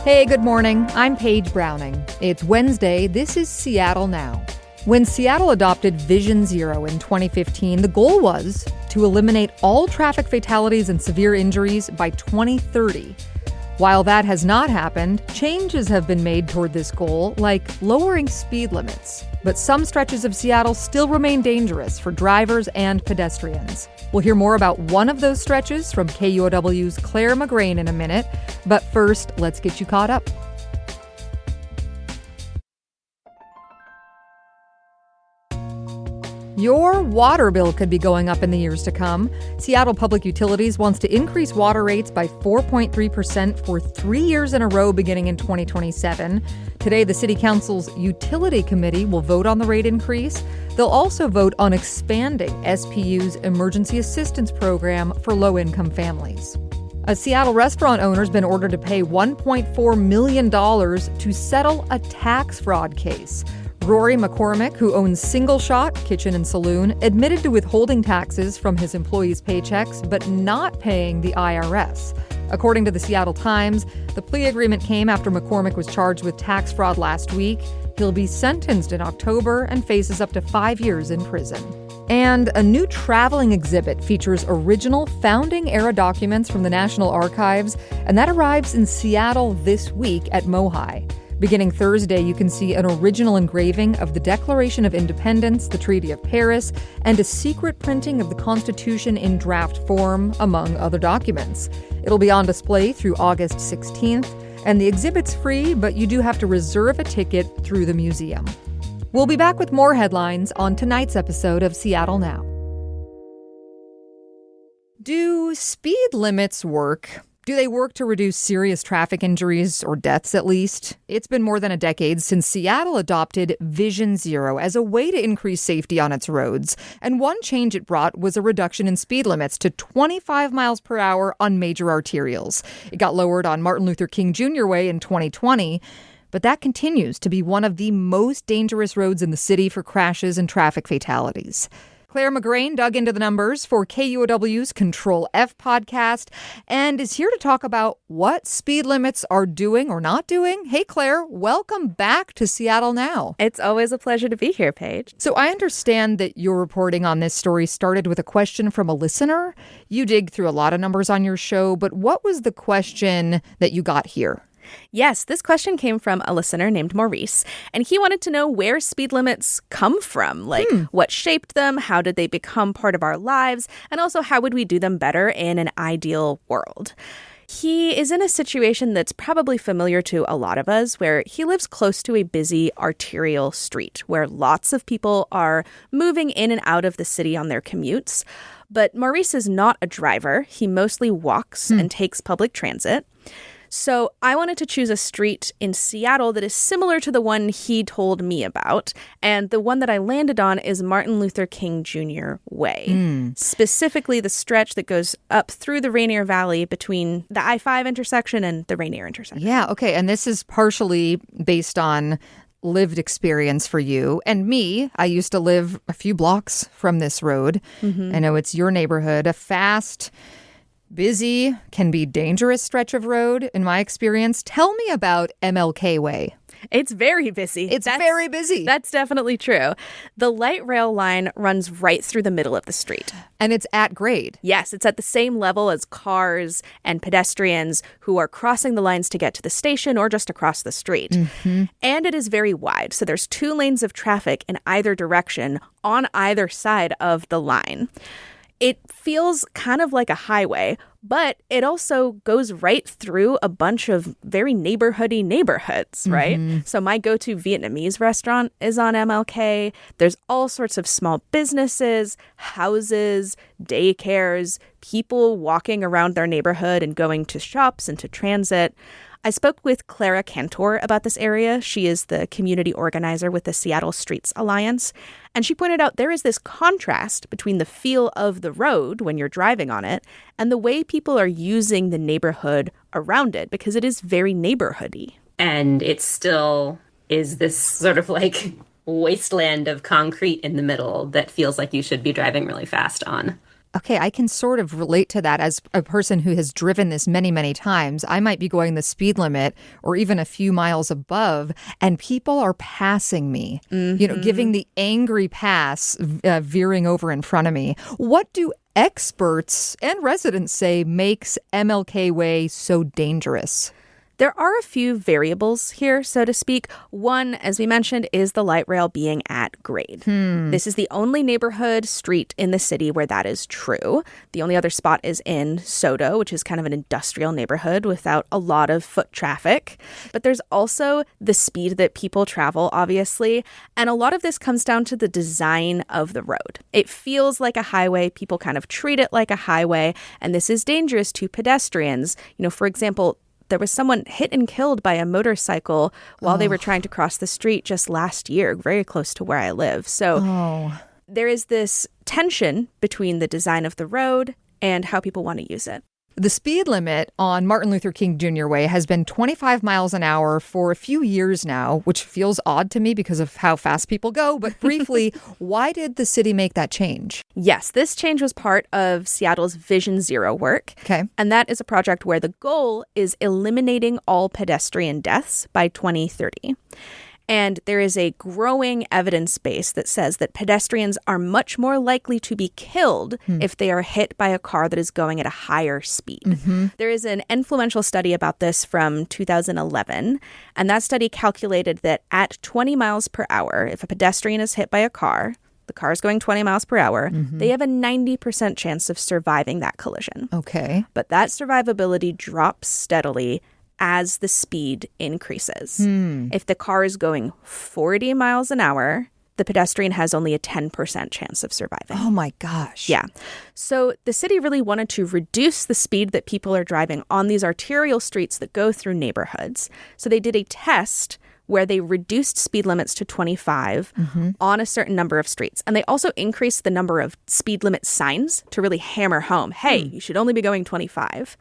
Hey, good morning. I'm Paige Browning. It's Wednesday. This is Seattle Now. When Seattle adopted Vision Zero in 2015, the goal was to eliminate all traffic fatalities and severe injuries by 2030. While that has not happened, changes have been made toward this goal, like lowering speed limits. But some stretches of Seattle still remain dangerous for drivers and pedestrians. We'll hear more about one of those stretches from KUOW's Clare McGrane in a minute. But first, let's get you caught up. Your water bill could be going up in the years to come. Seattle Public Utilities wants to increase water rates by 4.3% for 3 years in a row beginning in 2027. Today, the City Council's Utility Committee will vote on the rate increase. They'll also vote on expanding SPU's Emergency Assistance Program for low-income families. A Seattle restaurant owner's been ordered to pay $1.4 million to settle a tax fraud case. Rory McCormick, who owns Single Shot Kitchen and Saloon, admitted to withholding taxes from his employees' paychecks but not paying the IRS. According to the Seattle Times, the plea agreement came after McCormick was charged with tax fraud last week. He'll be sentenced in October and faces up to 5 years in prison. And a new traveling exhibit features original founding-era documents from the National Archives, and that arrives in Seattle this week at MoHI. Beginning Thursday, you can see an original engraving of the Declaration of Independence, the Treaty of Paris, and a secret printing of the Constitution in draft form, among other documents. It'll be on display through August 16th, and the exhibit's free, but you do have to reserve a ticket through the museum. We'll be back with more headlines on tonight's episode of Seattle Now. Do speed limits work? Do they work to reduce serious traffic injuries or deaths at least? It's been more than a decade since Seattle adopted Vision Zero as a way to increase safety on its roads. And one change it brought was a reduction in speed limits to 25 miles per hour on major arterials. It got lowered on Martin Luther King Jr. Way in 2020. But that continues to be one of the most dangerous roads in the city for crashes and traffic fatalities. Clare McGrane dug into the numbers for KUOW's Control F podcast and is here to talk about what speed limits are doing or not doing. Hey, Clare, welcome back to Seattle Now. It's always a pleasure to be here, Paige. So I understand that your reporting on this story started with a question from a listener. You dig through a lot of numbers on your show, but what was the question that you got here? Yes, this question came from a listener named Maurice, and he wanted to know where speed limits come from, like what shaped them, how did they become part of our lives, and also how would we do them better in an ideal world. He is in a situation that's probably familiar to a lot of us, where he lives close to a busy arterial street, where lots of people are moving in and out of the city on their commutes. But Maurice is not a driver. He mostly walks and takes public transit. So I wanted to choose a street in Seattle that is similar to the one he told me about. And the one that I landed on is Martin Luther King Jr. Way. Specifically the stretch that goes up through the Rainier Valley between the I-5 intersection and the Rainier intersection. Yeah, okay. And this is partially based on lived experience for you and me. I used to live a few blocks from this road. I know it's your neighborhood, a fast, busy, can be dangerous stretch of road, in my experience. Tell me about MLK Way. It's very busy. It's very busy. That's definitely true. The light rail line runs right through the middle of the street. And it's at grade. Yes, it's at the same level as cars and pedestrians who are crossing the lines to get to the station or just across the street. And it is very wide. So there's 2 lanes of traffic in either direction on either side of the line. It feels kind of like a highway, but it also goes right through a bunch of very neighborhoody neighborhoods, right? So my go-to Vietnamese restaurant is on MLK. There's all sorts of small businesses, houses, daycares, people walking around their neighborhood and going to shops and to transit. I spoke with Clara Cantor about this area. She is the community organizer with the Seattle Streets Alliance. And she pointed out there is this contrast between the feel of the road when you're driving on it and the way people are using the neighborhood around it, because it is very neighborhoody. And it still is this sort of like wasteland of concrete in the middle that feels like you should be driving really fast on. Okay, I can sort of relate to that as a person who has driven this many, many times. I might be going the speed limit or even a few miles above, and people are passing me, giving the angry pass, veering over in front of me. What do experts and residents say makes MLK Way so dangerous? There are a few variables here, so to speak. One, as we mentioned, is the light rail being at grade. This is the only neighborhood street in the city where that is true. The only other spot is in Soto, which is kind of an industrial neighborhood without a lot of foot traffic. But there's also the speed that people travel, obviously. And a lot of this comes down to the design of the road. It feels like a highway. People kind of treat it like a highway. And this is dangerous to pedestrians. For example, there was someone hit and killed by a motorcycle while they were trying to cross the street just last year, very close to where I live. So there is this tension between the design of the road and how people want to use it. The speed limit on Martin Luther King Jr. Way has been 25 miles an hour for a few years now, which feels odd to me because of how fast people go. But briefly, why did the city make that change? Yes, this change was part of Seattle's Vision Zero work. Okay. And that is a project where the goal is eliminating all pedestrian deaths by 2030. And there is a growing evidence base that says that pedestrians are much more likely to be killed if they are hit by a car that is going at a higher speed. There is an influential study about this from 2011, and that study calculated that at 20 miles per hour, if a pedestrian is hit by a car, the car is going 20 miles per hour, they have a 90% chance of surviving that collision. Okay. But that survivability drops steadily as the speed increases. If the car is going 40 miles an hour, the pedestrian has only a 10% chance of surviving. Oh my gosh. Yeah. So the city really wanted to reduce the speed that people are driving on these arterial streets that go through neighborhoods. So they did a test where they reduced speed limits to 25 on a certain number of streets. And they also increased the number of speed limit signs to really hammer home, hey, you should only be going 25.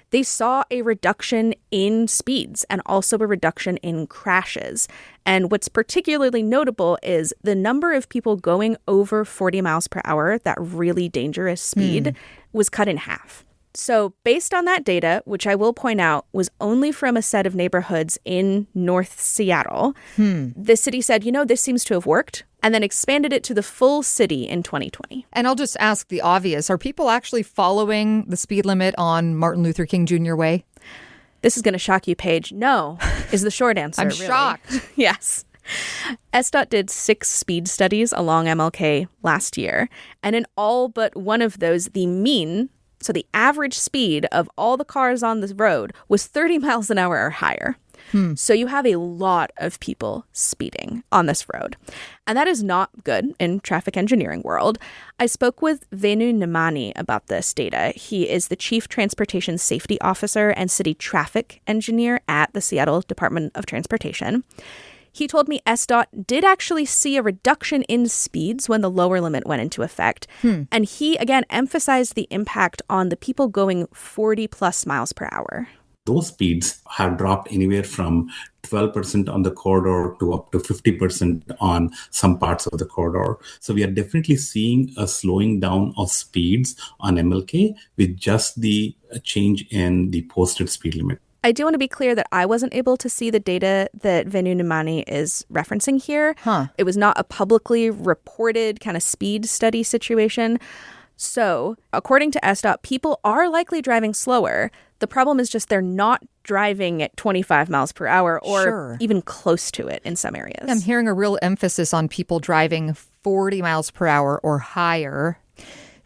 They saw a reduction in speeds and also a reduction in crashes. And what's particularly notable is the number of people going over 40 miles per hour, that really dangerous speed, was cut in half. So based on that data, which I will point out was only from a set of neighborhoods in North Seattle, the city said, this seems to have worked, and then expanded it to the full city in 2020. And I'll just ask the obvious. Are people actually following the speed limit on Martin Luther King Jr. Way? This is going to shock you, Paige. No, is the short answer. I'm really. shocked. Yes. SDOT did 6 speed studies along MLK last year. And in all but one of those, the mean, so the average speed of all the cars on the road, was 30 miles an hour or higher. So you have a lot of people speeding on this road. And that is not good in traffic engineering world. I spoke with Venu Namani about this data. He is the Chief Transportation Safety Officer and City Traffic Engineer at the Seattle Department of Transportation. He told me SDOT did actually see a reduction in speeds when the lower limit went into effect. And he, again, emphasized the impact on the people going 40 plus miles per hour. Those speeds have dropped anywhere from 12% on the corridor to up to 50% on some parts of the corridor. So we are definitely seeing a slowing down of speeds on MLK with just the change in the posted speed limit. I do want to be clear that I wasn't able to see the data that Venu Namani is referencing here. It was not a publicly reported kind of speed study situation. So, according to SDOT, people are likely driving slower. The problem is just they're not driving at 25 miles per hour or even close to it in some areas. I'm hearing a real emphasis on people driving 40 miles per hour or higher.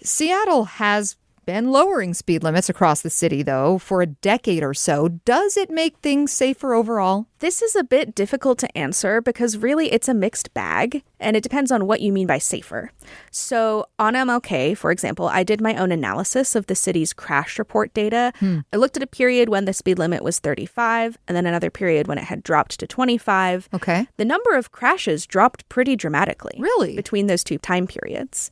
Seattle has been lowering speed limits across the city, though, for a decade or so. Does it make things safer overall? This is a bit difficult to answer because really it's a mixed bag, and it depends on what you mean by safer. So on MLK, for example, I did my own analysis of the city's crash report data. I looked at a period when the speed limit was 35, and then another period when it had dropped to 25. Okay. The number of crashes dropped pretty dramatically. Really? Between those two time periods.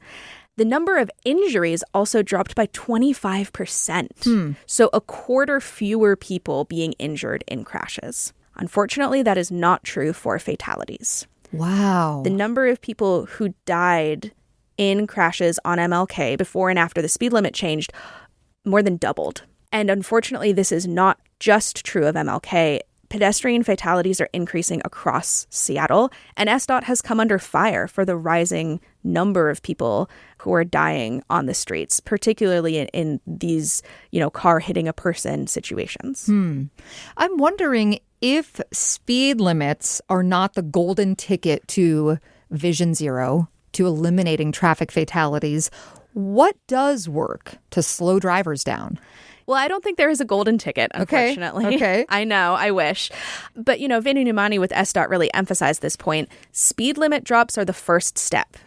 The number of injuries also dropped by 25%. So a quarter fewer people being injured in crashes. Unfortunately, that is not true for fatalities. Wow. The number of people who died in crashes on MLK before and after the speed limit changed more than doubled. And unfortunately, this is not just true of MLK. Pedestrian fatalities are increasing across Seattle, and SDOT has come under fire for the rising number of people who are dying on the streets, particularly in these, car hitting a person situations. I'm wondering if speed limits are not the golden ticket to Vision Zero, to eliminating traffic fatalities. What does work to slow drivers down? Well, I don't think there is a golden ticket, unfortunately. Okay. I know, I wish. But, Venu Numani with SDOT really emphasized this point. Speed limit drops are the first step.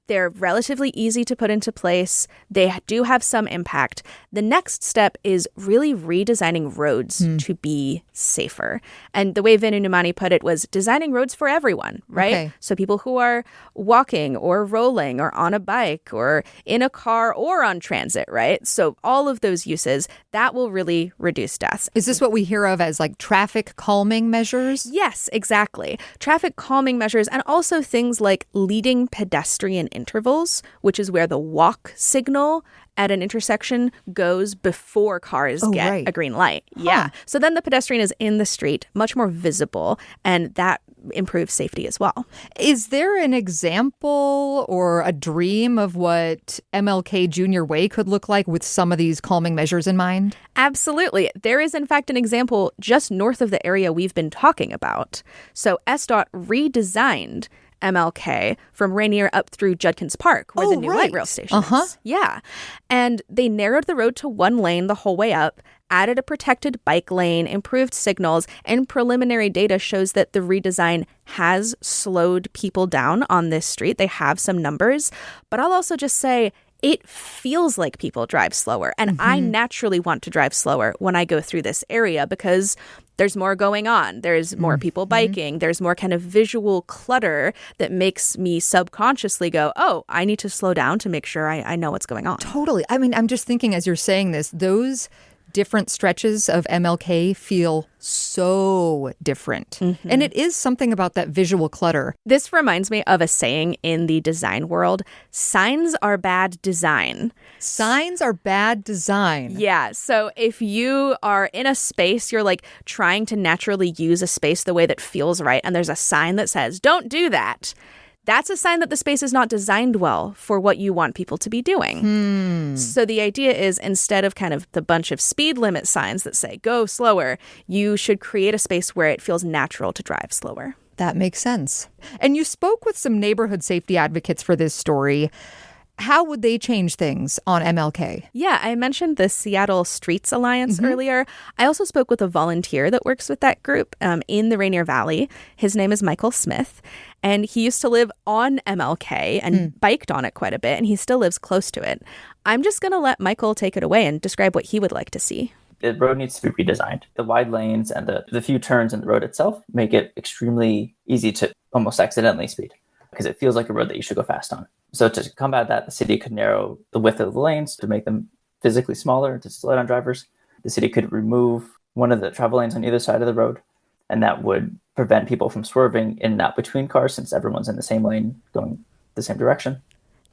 They're relatively easy to put into place. They do have some impact. The next step is really redesigning roads to be safer. And the way Venu Numani put it was designing roads for everyone, right? Okay. So people who are walking or rolling or on a bike or in a car or on transit, right? So all of those uses, that will really reduce deaths. Is this what we hear of as like traffic calming measures? Yes, exactly. Traffic calming measures and also things like leading pedestrian intervals, which is where the walk signal at an intersection goes before cars get a green light. Yeah. So then the pedestrian is in the street, much more visible, and that improves safety as well. Is there an example or a dream of what MLK Jr. Way could look like with some of these calming measures in mind? Absolutely. There is, in fact, an example just north of the area we've been talking about. So SDOT redesigned MLK from Rainier up through Judkins Park, where the new light rail station is. Yeah. And they narrowed the road to one lane the whole way up, added a protected bike lane, improved signals, and preliminary data shows that the redesign has slowed people down on this street. They have some numbers. But I'll also just say, it feels like people drive slower. And I naturally want to drive slower when I go through this area because there's more going on. There's more people biking. There's more kind of visual clutter that makes me subconsciously go, oh, I need to slow down to make sure I know what's going on. Totally. I mean, I'm just thinking as you're saying this, those different stretches of MLK feel so different. And it is something about that visual clutter. This reminds me of a saying in the design world: signs are bad design. Signs are bad design. Yeah. So if you are in a space, you're like trying to naturally use a space the way that feels right, and there's a sign that says, don't do that. That's a sign that the space is not designed well for what you want people to be doing. So the idea is, instead of kind of the bunch of speed limit signs that say go slower, you should create a space where it feels natural to drive slower. That makes sense. And you spoke with some neighborhood safety advocates for this story. How would they change things on MLK? Yeah, I mentioned the Seattle Streets Alliance earlier. I also spoke with a volunteer that works with that group in the Rainier Valley. His name is Michael Smith, and he used to live on MLK and biked on it quite a bit, and he still lives close to it. I'm just going to let Michael take it away and describe what he would like to see. The road needs to be redesigned. The wide lanes and the few turns in the road itself make it extremely easy to almost accidentally speed, because it feels like a road that you should go fast on. So to combat that, the city could narrow the width of the lanes to make them physically smaller to slow down drivers. The city could remove one of the travel lanes on either side of the road, and that would prevent people from swerving in and out between cars since everyone's in the same lane going the same direction.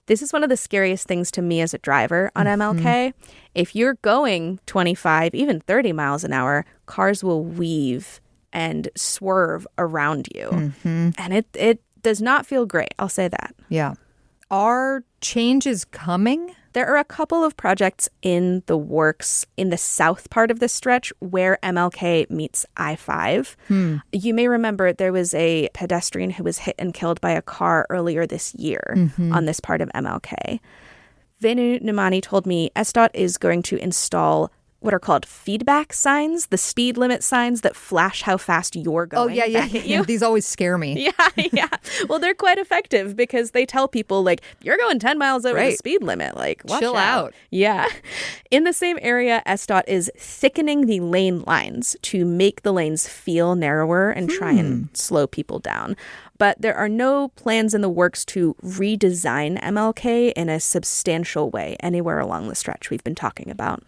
This is one of the scariest things to me as a driver on MLK. If you're going 25, even 30 miles an hour, cars will weave and swerve around you. And it does not feel great. I'll say that. Yeah. Are changes coming? There are a couple of projects in the works in the south part of the stretch where MLK meets I-5. You may remember there was a pedestrian who was hit and killed by a car earlier this year on this part of MLK. Venu Numani told me SDOT is going to install what are called feedback signs, the speed limit signs that flash how fast you're going. Oh, yeah. back at you. These always scare me. Yeah. Well, they're quite effective because they tell people, like, you're going 10 miles over the speed limit. Like, watch Chill out. Yeah. In the same area, SDOT is thickening the lane lines to make the lanes feel narrower and try and slow people down. But there are no plans in the works to redesign MLK in a substantial way anywhere along the stretch we've been talking about.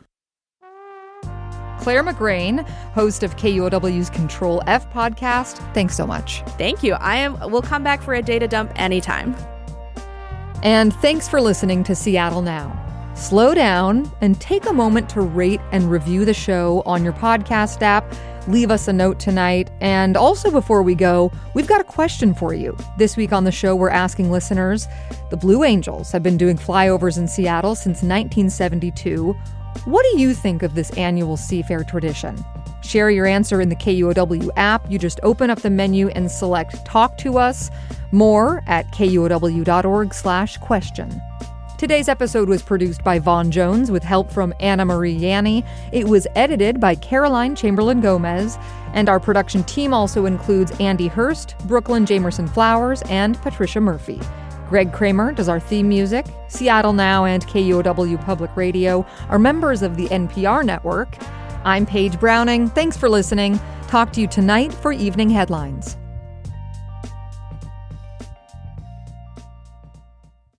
Clare McGrane, host of KUOW's Control F podcast. Thanks so much. Thank you. We'll come back for a data dump anytime. And thanks for listening to Seattle Now. Slow down and take a moment to rate and review the show on your podcast app. Leave us a note tonight. And also before we go, we've got a question for you. This week on the show, we're asking listeners, the Blue Angels have been doing flyovers in Seattle since 1972. What do you think of this annual seafair tradition? Share your answer in the KUOW app. You just open up the menu and select Talk to Us. More at kuow.org/question. Today's episode was produced by Vaughn Jones with help from Anna Marie Yanni. It was edited by Caroline Chamberlain Gomez. And our production team also includes Andy Hurst, Brooklyn Jamerson Flowers, and Patricia Murphy. Greg Kramer does our theme music. Seattle Now and KUOW Public Radio are members of the NPR network. I'm Paige Browning. Thanks for listening. Talk to you tonight for Evening Headlines.